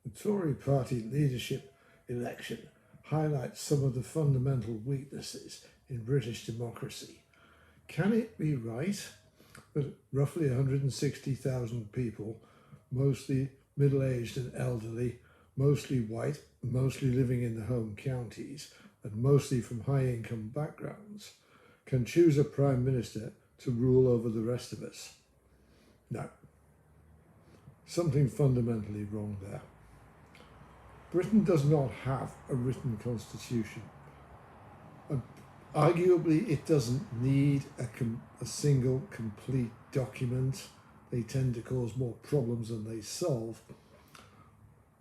The Tory party leadership election highlights some of the fundamental weaknesses in British democracy. Can it be right that roughly 160,000 people, mostly middle-aged and elderly, mostly white, mostly living in the home counties, and mostly from high-income backgrounds, can choose a Prime Minister to rule over the rest of us? No. Something fundamentally wrong there. Britain does not have a written constitution. And arguably, it doesn't need a single complete document. They tend to cause more problems than they solve.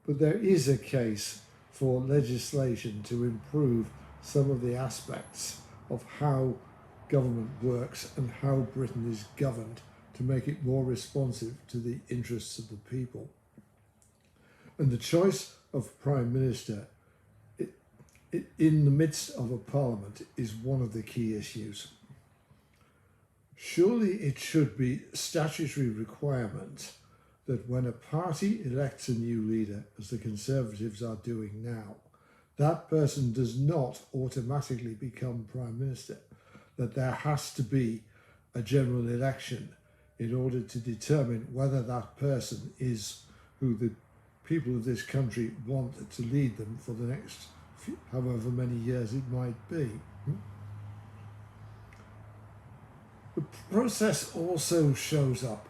But there is a case for legislation to improve some of the aspects of how government works and how Britain is governed to make it more responsive to the interests of the people. And the choice of Prime Minister in the midst of a parliament is one of the key issues. Surely it should be statutory requirement that when a party elects a new leader, as the Conservatives are doing now, that person does not automatically become Prime Minister, that there has to be a general election in order to determine whether that person is who the people of this country want to lead them for the next however many years it might be. The process also shows up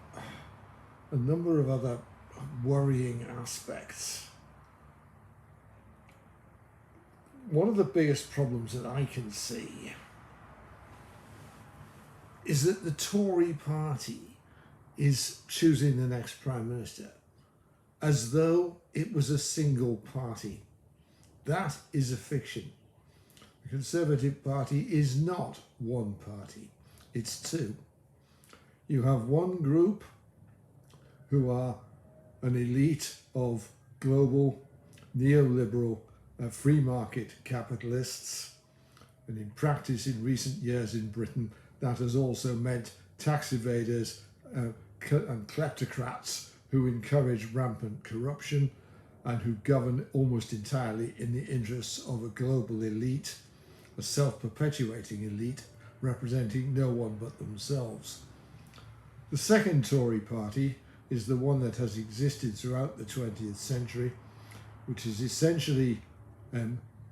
a number of other worrying aspects. One of the biggest problems that I can see is that the Tory party is choosing the next Prime Minister as though it was a single party. That is a fiction. The Conservative Party is not one party, it's two. You have one group who are an elite of global neoliberal free market capitalists, and in practice in recent years in Britain that has also meant tax evaders and kleptocrats who encourage rampant corruption and who govern almost entirely in the interests of a global elite, a self-perpetuating elite representing no one but themselves. The second Tory party is the one that has existed throughout the 20th century, which is essentially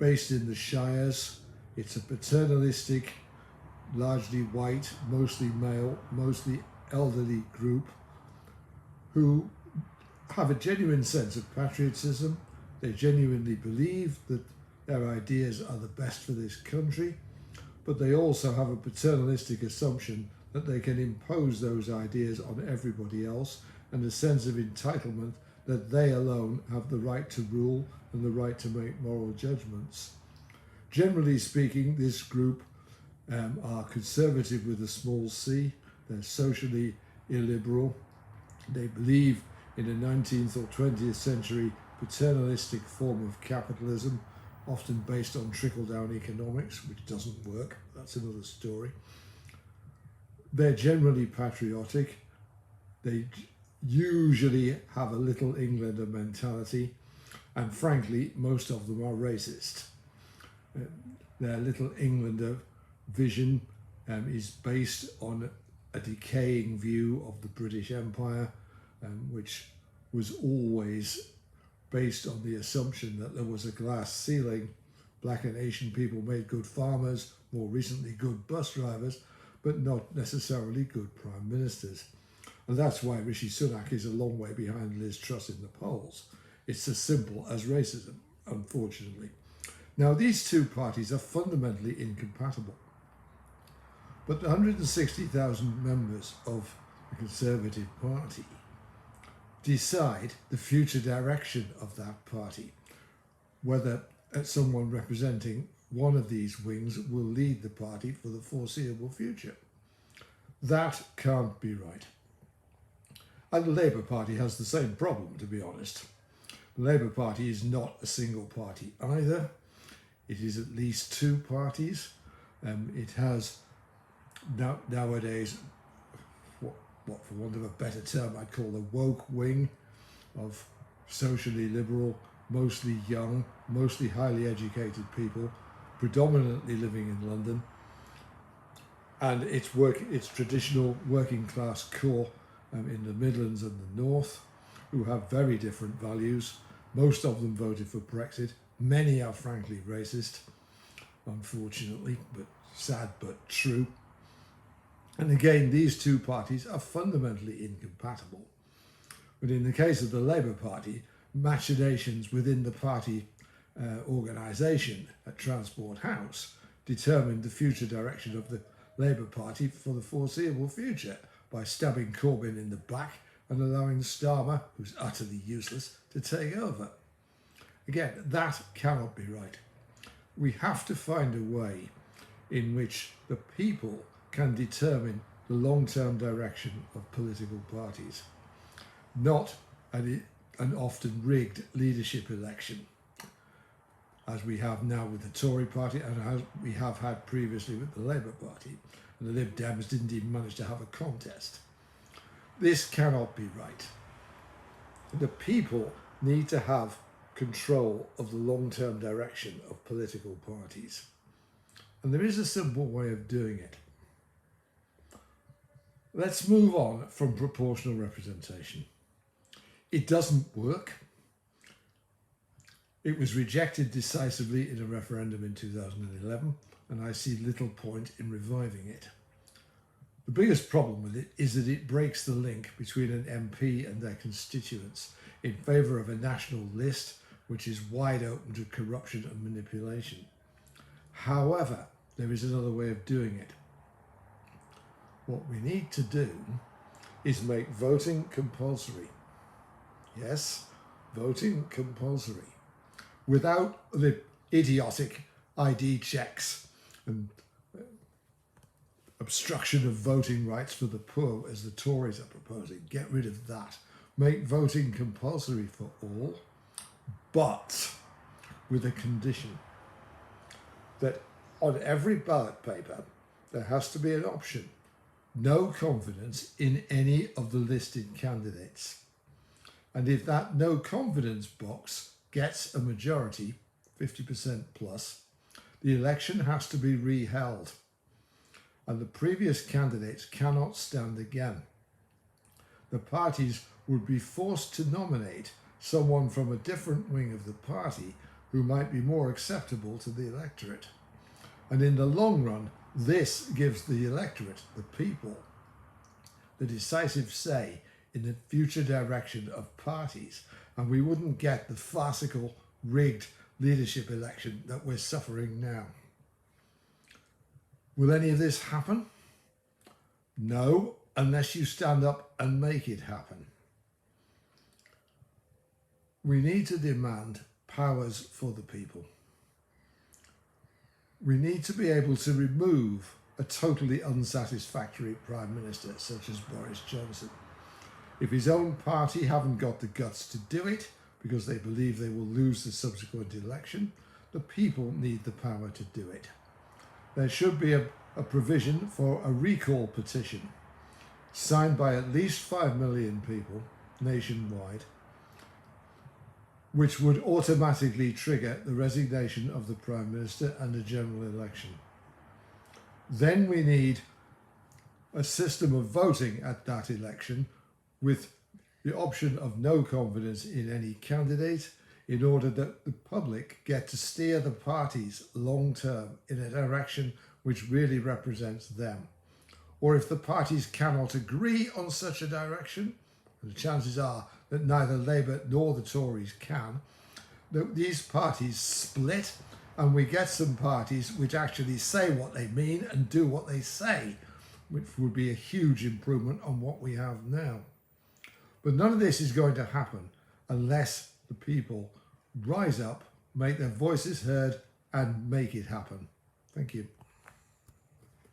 based in the Shires. It's a paternalistic, largely white, mostly male, mostly elderly group who have a genuine sense of patriotism. They genuinely believe that their ideas are the best for this country, but they also have a paternalistic assumption that they can impose those ideas on everybody else, and a sense of entitlement that they alone have the right to rule and the right to make moral judgments. Generally speaking, this group are conservative with a small c. They're socially illiberal. They believe in a 19th or 20th century paternalistic form of capitalism, often based on trickle-down economics, which doesn't work. That's another story. They're generally patriotic. They usually have a little Englander mentality, and frankly, most of them are racist. Their little Englander vision is based on a decaying view of the British Empire, which was always based on the assumption that there was a glass ceiling. Black and Asian people made good farmers, more recently good bus drivers, but not necessarily good prime ministers. And that's why Rishi Sunak is a long way behind Liz Truss in the polls. It's as simple as racism, unfortunately. Now, these two parties are fundamentally incompatible. But the 160,000 members of the Conservative Party decide the future direction of that party, whether someone representing one of these wings will lead the party for the foreseeable future. That can't be right. And the Labour Party has the same problem, to be honest. The Labour Party is not a single party either. It is at least two parties. It has nowadays what for want of a better term I'd call the woke wing of socially liberal, mostly young, mostly highly educated people, predominantly living in London, and its traditional working class core in the Midlands and the North, who have very different values. Most of them voted for Brexit. Many are frankly racist, unfortunately, but sad but true. And again, these two parties are fundamentally incompatible. But in the case of the Labour Party, machinations within the party organisation at Transport House determined the future direction of the Labour Party for the foreseeable future by stabbing Corbyn in the back and allowing Starmer, who's utterly useless, to take over. Again, that cannot be right. We have to find a way in which the people can determine the long-term direction of political parties, not an often rigged leadership election, as we have now with the Tory party and as we have had previously with the Labour Party. And the Lib Dems didn't even manage to have a contest. This cannot be right. The people need to have control of the long-term direction of political parties. And there is a simple way of doing it. Let's move on from proportional representation. It doesn't work. It was rejected decisively in a referendum in 2011, and I see little point in reviving it. The biggest problem with it is that it breaks the link between an MP and their constituents in favour of a national list which is wide open to corruption and manipulation. However, there is another way of doing it. What we need to do is make voting compulsory. Yes, voting compulsory, without the idiotic ID checks and obstruction of voting rights for the poor as the Tories are proposing. Get rid of that. Make voting compulsory for all, but with a condition that on every ballot paper there has to be an option: no confidence in any of the listed candidates. And if that no confidence box gets a majority, 50% plus, the election has to be reheld. And the previous candidates cannot stand again. The parties would be forced to nominate someone from a different wing of the party who might be more acceptable to the electorate. And in the long run, this gives the electorate, the people, the decisive say in the future direction of parties, and we wouldn't get the farcical, rigged leadership election that we're suffering now. Will any of this happen? No, unless you stand up and make it happen. We need to demand powers for the people. We need to be able to remove a totally unsatisfactory Prime Minister such as Boris Johnson. If his own party haven't got the guts to do it because they believe they will lose the subsequent election, the people need the power to do it. There should be a provision for a recall petition signed by at least 5 million people nationwide, which would automatically trigger the resignation of the Prime Minister and a general election. Then we need a system of voting at that election with the option of no confidence in any candidate, in order that the public get to steer the parties long term in a direction which really represents them. Or if the parties cannot agree on such a direction, and the chances are that neither Labour nor the Tories can, that these parties split and we get some parties which actually say what they mean and do what they say, which would be a huge improvement on what we have now. But none of this is going to happen unless the people rise up, make their voices heard, and make it happen. Thank you.